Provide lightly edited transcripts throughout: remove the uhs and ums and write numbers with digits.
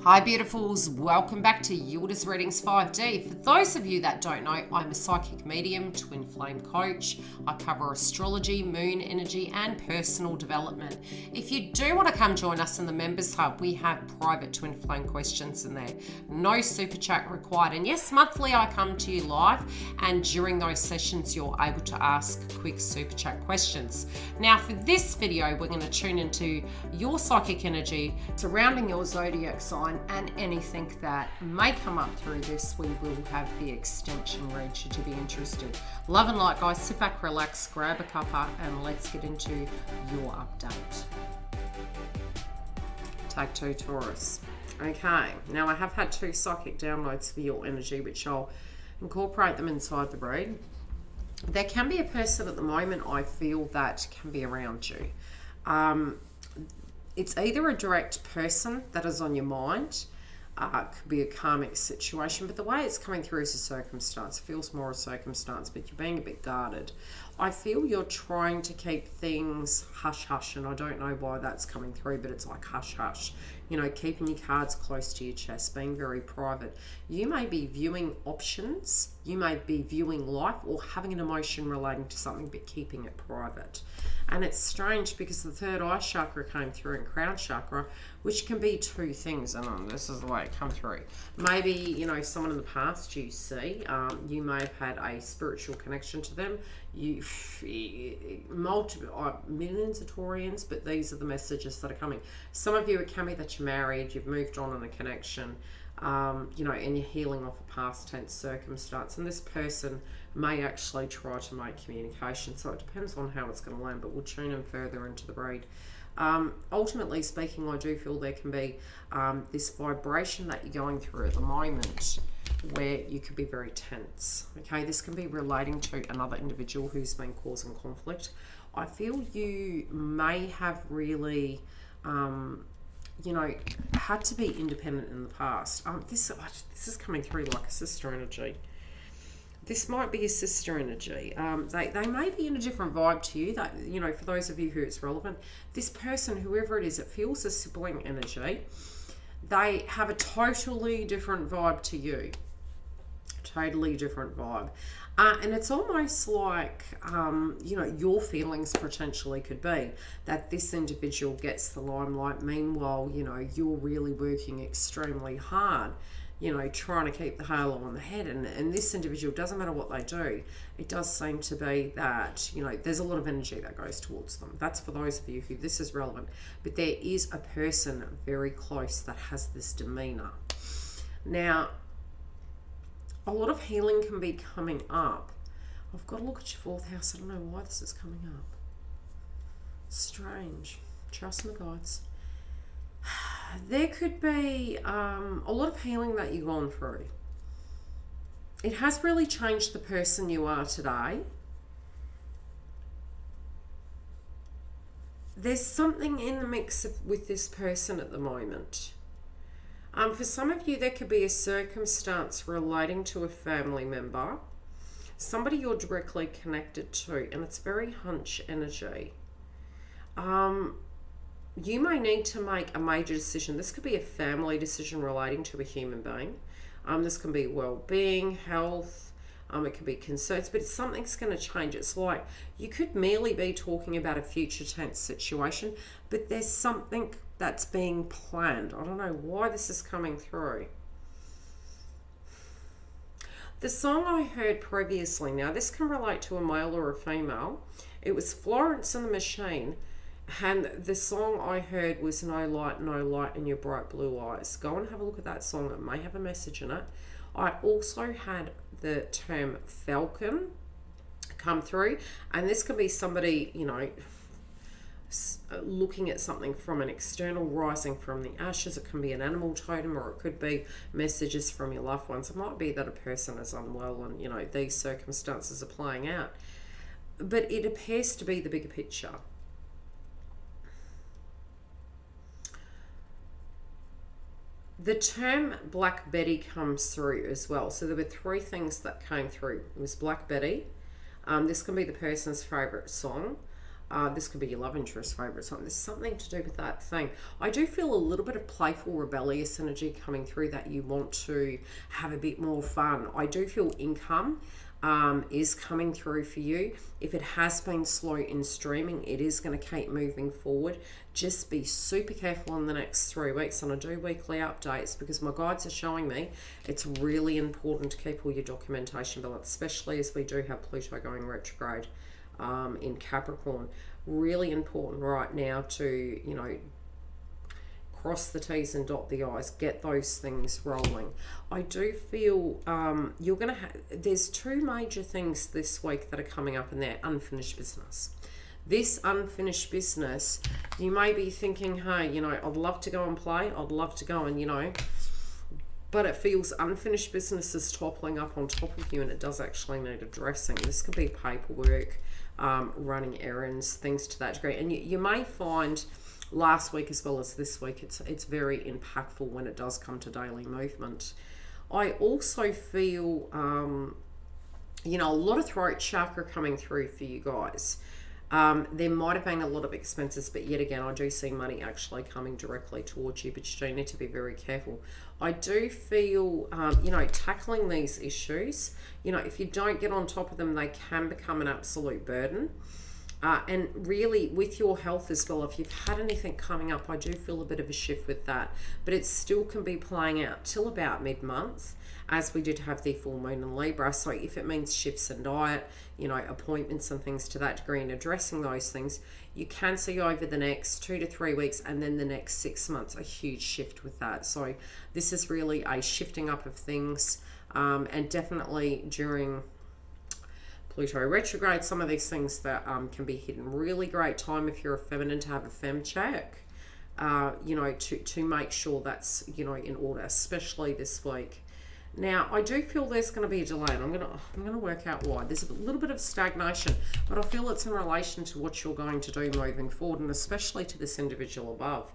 Hi beautifuls, welcome back to YILDIZ Readings 5D. For those of you that don't know, I'm a psychic medium, twin flame coach. I cover astrology, moon energy and personal development. If you do want to come join us in the members hub, we have private twin flame questions in there. No super chat required. And yes, monthly I come to you live, and during those sessions you're able to ask quick super chat questions. Now for this video, we're going to tune into your psychic energy surrounding your zodiac sign and anything that may come up through this. We will have the extension read should you be interested. Love and light, guys. Sit back, relax, grab a cuppa, and let's get into your update. Take 2, Taurus. Okay, now I have had 2 psychic downloads for your energy, which I'll incorporate them inside the read. There can be a person at the moment, I feel, that can be around you. It's either a direct person that is on your mind, could be a karmic situation, but the way it's coming through is a circumstance. It feels more a circumstance, but you're being a bit guarded. I feel you're trying to keep things hush-hush, and I don't know why that's coming through, but it's like hush-hush. You know, keeping your cards close to your chest, being very private. You may be viewing options, you may be viewing life, or having an emotion relating to something, but keeping it private. And it's strange because the third eye chakra came through and crown chakra, which can be 2 things, and this is the way it come through. Maybe, you know, someone in the past you see, you may have had a spiritual connection to them. You multiple millions of Taurians, but these are the messages that are coming. Some of you, it can be that you're married, you've moved on in a connection, you know, and you're healing off a past tense circumstance, and this person may actually try to make communication, so it depends on how it's going to land, but we'll tune in further into the read. Ultimately speaking, I do feel there can be this vibration that you're going through at the moment where you could be very tense. Okay, this can be relating to another individual who's been causing conflict. I feel you may have really you know, had to be independent in the past. This is coming through like a sister energy. This might be a sister energy. They may be in a different vibe to you. That, you know, for those of you who it's relevant, this person, whoever it is, it feels a sibling energy. They have a totally different vibe to you. Totally different vibe. And it's almost like, you know, your feelings potentially could be that this individual gets the limelight. Meanwhile, you know, you're really working extremely hard, you know, trying to keep the halo on the head. And this individual, doesn't matter what they do, it does seem to be that, you know, there's a lot of energy that goes towards them. That's for those of you who this is relevant. But there is a person very close that has this demeanor. Now, a lot of healing can be coming up. I've got to look at your 4th house. I don't know why this is coming up. Strange. Trust my guides. There could be a lot of healing that you've gone through. It has really changed the person you are today. There's something in the mix with this person at the moment. For some of you, there could be a circumstance relating to a family member, somebody you're directly connected to, and it's very hunch energy. You may need to make a major decision. This could be a family decision relating to a human being. This can be well-being, health, it could be concerns, but something's going to change. It's like you could merely be talking about a future tense situation, but there's something that's being planned. I don't know why this is coming through. The song I heard previously, now this can relate to a male or a female. It was Florence and the Machine, and the song I heard was No Light in Your Bright Blue Eyes. Go and have a look at that song. It may have a message in it. I also had the term falcon come through, and this can be somebody, you know, looking at something from an external, rising from the ashes. It can be an animal totem, or it could be messages from your loved ones. It might be that a person is unwell and, you know, these circumstances are playing out, but it appears to be the bigger picture. The term Black Betty comes through as well. So there were 3 things that came through. It was Black Betty. This can be the person's favourite song. This could be your love interest, favourite, something. There's something to do with that thing. I do feel a little bit of playful, rebellious energy coming through, that you want to have a bit more fun. I do feel income is coming through for you. If it has been slow in streaming, it is going to keep moving forward. Just be super careful in the next 3 weeks. And I do weekly updates because my guides are showing me it's really important to keep all your documentation balanced, especially as we do have Pluto going retrograde in Capricorn. Really important right now to, you know, cross the T's and dot the I's, get those things rolling. I do feel you're going to have, there's 2 major things this week that are coming up in there. Unfinished business. This unfinished business, you may be thinking, hey, you know, I'd love to go and play. I'd love to go and, you know, but it feels unfinished business is toppling up on top of you, and it does actually need addressing. This could be paperwork, running errands, things to that degree. And you may find last week as well as this week, it's very impactful when it does come to daily movement. I also feel, you know, a lot of throat chakra coming through for you guys. There might have been a lot of expenses, but yet again, I do see money actually coming directly towards you, but you do need to be very careful. I do feel, you know, tackling these issues, you know, if you don't get on top of them, they can become an absolute burden. And really with your health as well, if you've had anything coming up, I do feel a bit of a shift with that, but it still can be playing out till about mid-month, as we did have the full moon in Libra. So if it means shifts in diet, you know, appointments and things to that degree, and addressing those things, you can see over the next 2 to 3 weeks and then the next 6 months a huge shift with that. So this is really a shifting up of things, and definitely during Pluto retrograde, some of these things that can be hidden. Really great time if you're a feminine to have a fem check, you know, to make sure that's, you know, in order, especially this week. Now, I do feel there's going to be a delay, and I'm going to work out why. There's a little bit of stagnation, but I feel it's in relation to what you're going to do moving forward, and especially to this individual above.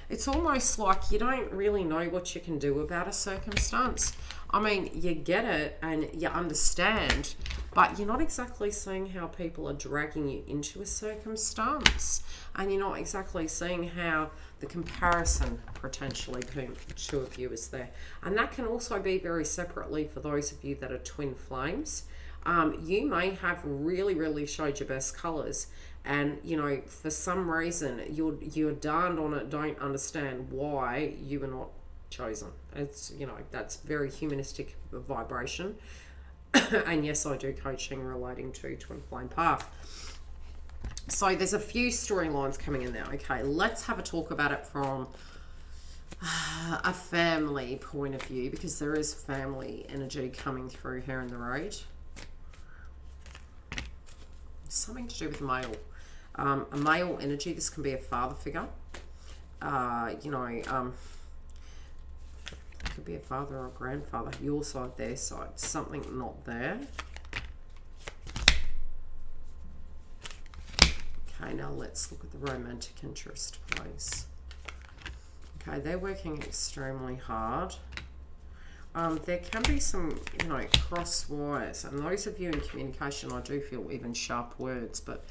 It's almost like you don't really know what you can do about a circumstance. I mean, you get it and you understand, but you're not exactly seeing how people are dragging you into a circumstance, and you're not exactly seeing how the comparison potentially between the two of you is there. And that can also be very separately for those of you that are twin flames. You may have really showed your best colors, and you know, for some reason you're darned on it, don't understand why you were not chosen. It's, you know, that's very humanistic vibration. And yes, I do coaching relating to twin flame path. So there's a few storylines coming in there. Okay, let's have a talk about it from a family point of view, because there is family energy coming through here in the road. Something to do with male. A male energy. This can be a father figure. You know, it could be a father or a grandfather. Your side, their side. Something not there. Okay, now let's look at the romantic interest, please. Okay, they're working extremely hard. There can be some, you know, cross wires. And those of you in communication, I do feel even sharp words. But,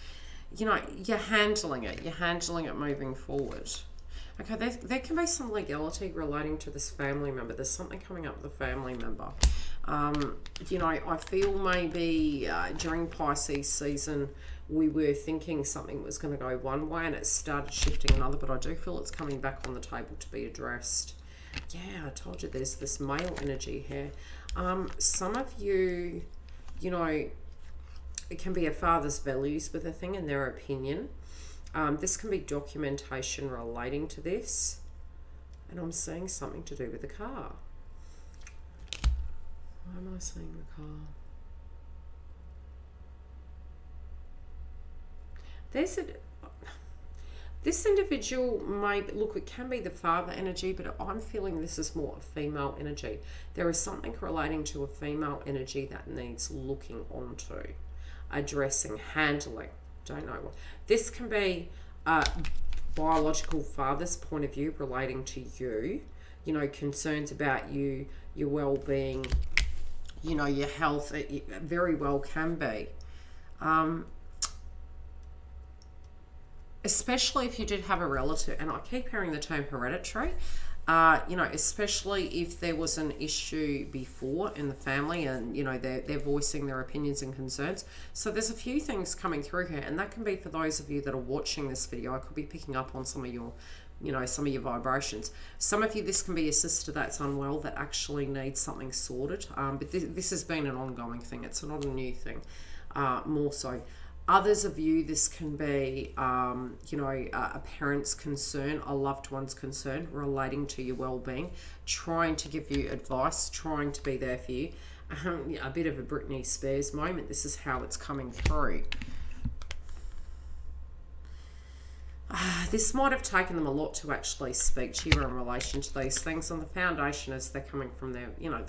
you know, you're handling it. You're handling it moving forward. Okay, there can be some legality relating to this family member. There's something coming up with the family member. You know, I feel maybe during Pisces season, we were thinking something was going to go one way and it started shifting another, but I do feel it's coming back on the table to be addressed. Yeah, I told you there's this male energy here. Some of you, you know, it can be a father's values with a thing and their opinion. This can be documentation relating to this. And I'm seeing something to do with the car. Why am I seeing the car? This individual may look, it can be the father energy, but I'm feeling this is more a female energy. There is something relating to a female energy that needs looking onto, addressing, handling. Don't know what. This can be a biological father's point of view relating to you. You know, concerns about you, your well-being, you know, your health. It very well can be. especially if you did have a relative, and I keep hearing the term hereditary, you know, especially if there was an issue before in the family and, you know, they're voicing their opinions and concerns. So there's a few things coming through here, and that can be for those of you that are watching this video. I could be picking up on some of your, you know, some of your vibrations. Some of you, this can be a sister that's unwell that actually needs something sorted. But this has been an ongoing thing. It's not a new thing, more so. Others of you, this can be, you know, a parent's concern, a loved one's concern relating to your well-being, trying to give you advice, trying to be there for you. A bit of a Britney Spears moment. This is how it's coming through. This might have taken them a lot to actually speak to you in relation to these things. And the foundation is they're coming from their, you know,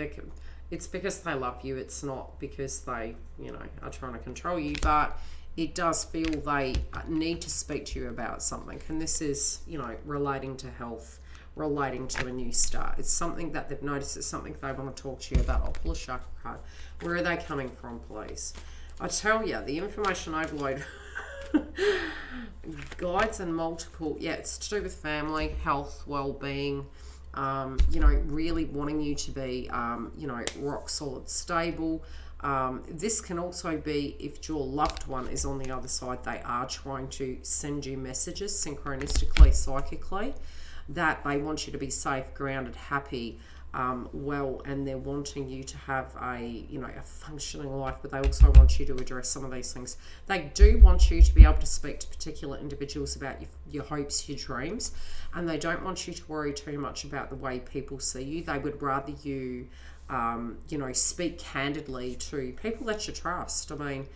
it's because they love you. It's not because they, you know, are trying to control you. But it does feel they need to speak to you about something. And this is, you know, relating to health, relating to a new start. It's something that they've noticed. It's something they want to talk to you about. I'll pull a chakra card. Where are they coming from, please? I tell you, the information overload guides and multiple, yeah, it's to do with family, health, well-being, you know, really wanting you to be, you know, rock solid, stable. This can also be if your loved one is on the other side, they are trying to send you messages synchronistically, psychically, that they want you to be safe, grounded, happy, well, and they're wanting you to have a, you know, a functioning life, but they also want you to address some of these things. They do want you to be able to speak to particular individuals about your hopes, your dreams, and they don't want you to worry too much about the way people see you. They would rather you, you know, speak candidly to people that you trust. I mean,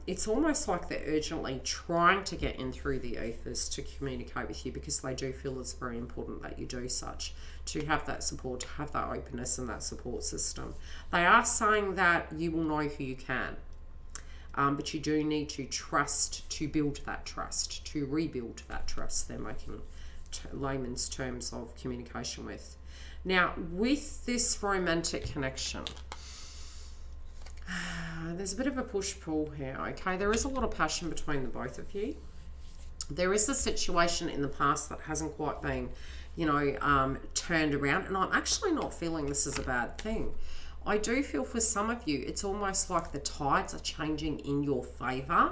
it's almost like they're urgently trying to get in through the ethers to communicate with you, because they do feel it's very important that you do such, to have that support, to have that openness and that support system. They are saying that you will know who you can, but you do need to trust, to build that trust, to rebuild that trust. They're making layman's terms of communication with. Now, with this romantic connection, there's a bit of a push-pull here, okay? There is a lot of passion between the both of you. There is a situation in the past that hasn't quite been, you know, turned around, and I'm actually not feeling this is a bad thing. I do feel for some of you, it's almost like the tides are changing in your favor,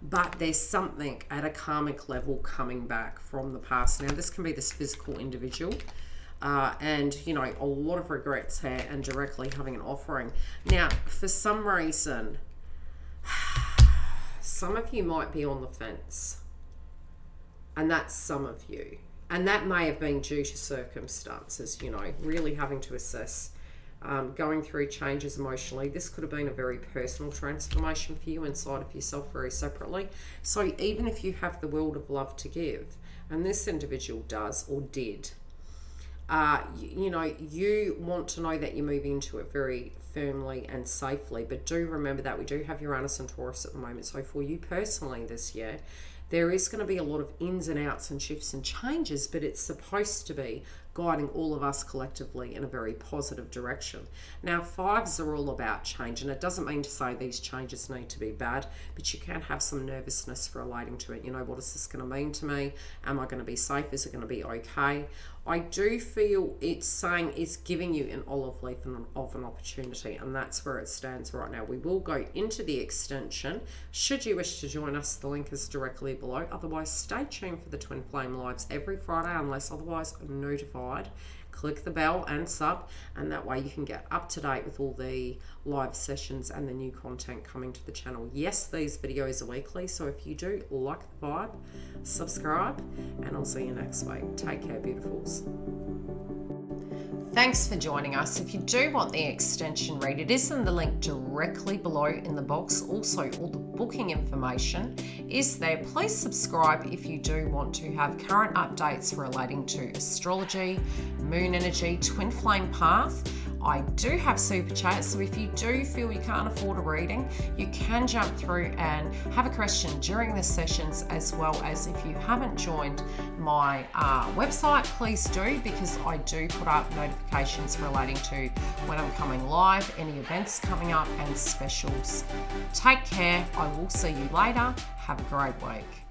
but there's something at a karmic level coming back from the past. Now, this can be this physical individual, and, you know, a lot of regrets here and directly having an offering. Now, for some reason, some of you might be on the fence, and that's some of you. And that may have been due to circumstances, you know, really having to assess, going through changes emotionally. This could have been a very personal transformation for you inside of yourself very separately. So even if you have the world of love to give, and this individual does or did, you know, you want to know that you're moving into it very firmly and safely. But do remember that we do have Uranus and Taurus at the moment. So for you personally this year, there is going to be a lot of ins and outs and shifts and changes, but it's supposed to be guiding all of us collectively in a very positive direction. Now, fives are all about change, and it doesn't mean to say these changes need to be bad, but you can have some nervousness relating to it. You know, what is this going to mean to me? Am I going to be safe? Is it going to be okay? I do feel it's saying it's giving you an olive leaf of an opportunity, and that's where it stands right now. We will go into the extension. Should you wish to join us, the link is directly below. Otherwise, stay tuned for the Twin Flame Lives every Friday, unless otherwise notified. Click the bell and sub, and that way you can get up to date with all the live sessions and the new content coming to the channel. Yes, these videos are weekly, so if you do like the vibe, subscribe, and I'll see you next week. Take care, beautifuls. Thanks for joining us. If you do want the extension read, it is in the link directly below in the box. Also, all the booking information is there. Please subscribe if you do want to have current updates relating to astrology, moon energy, twin flame path. I do have super chats, so if you do feel you can't afford a reading, you can jump through and have a question during the sessions, as well as if you haven't joined my website, please do, because I do put up notifications relating to when I'm coming live, any events coming up, and specials. Take care. I will see you later. Have a great week.